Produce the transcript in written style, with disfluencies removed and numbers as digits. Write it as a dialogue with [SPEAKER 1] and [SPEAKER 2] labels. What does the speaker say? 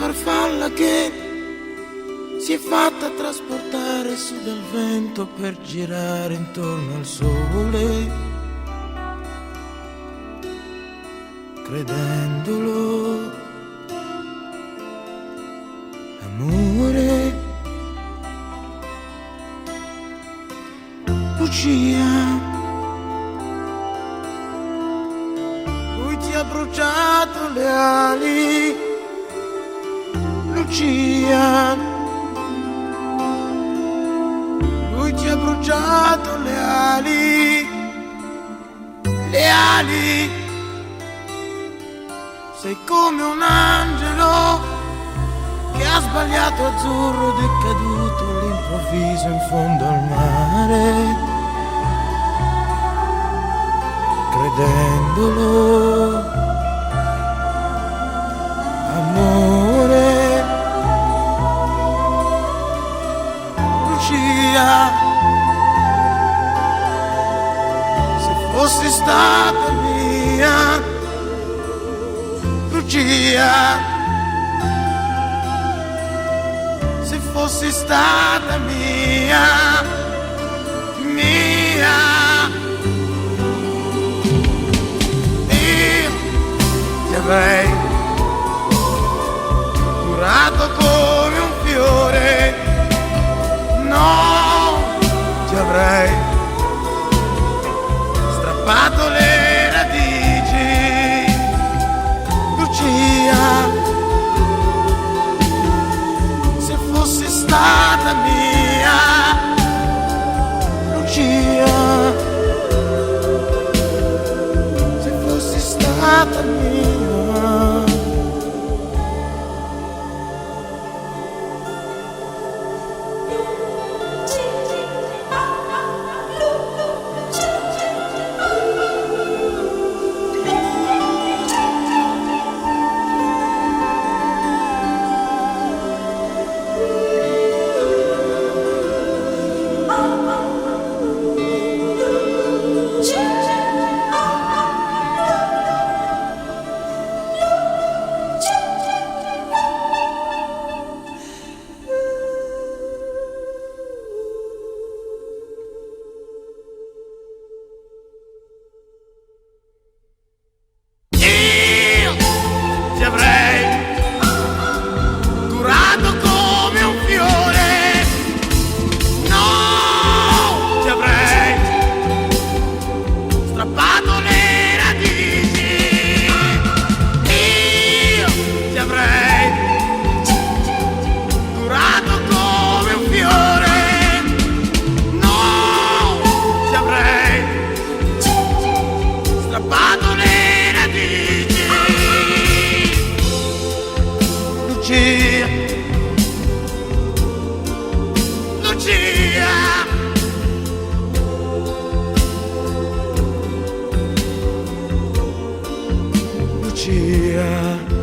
[SPEAKER 1] farfalla che si è fatta trasportare su dal vento per girare intorno al sole, credendolo amore. Lucia, lui ti ha bruciato le ali, Lucia, lui ti ha bruciato le ali, le ali. Sei come un angelo che ha sbagliato azzurro ed è caduto all'improvviso in fondo al mare, credendolo amore. Lucia, se fossi stata mia, Lucia, se fossi stata mia, mia, io ti avrei curato come un fiore, no, ti avrei strappato le radici, Lucia, se fossi stata mia, Lucia, se fossi stata mia. Ti avrei curato come un fiore, no, ti avrei strappato le radici, io ti avrei curato come un fiore, no, ti avrei strappato le radici. Lucia, Lucia, Lucia.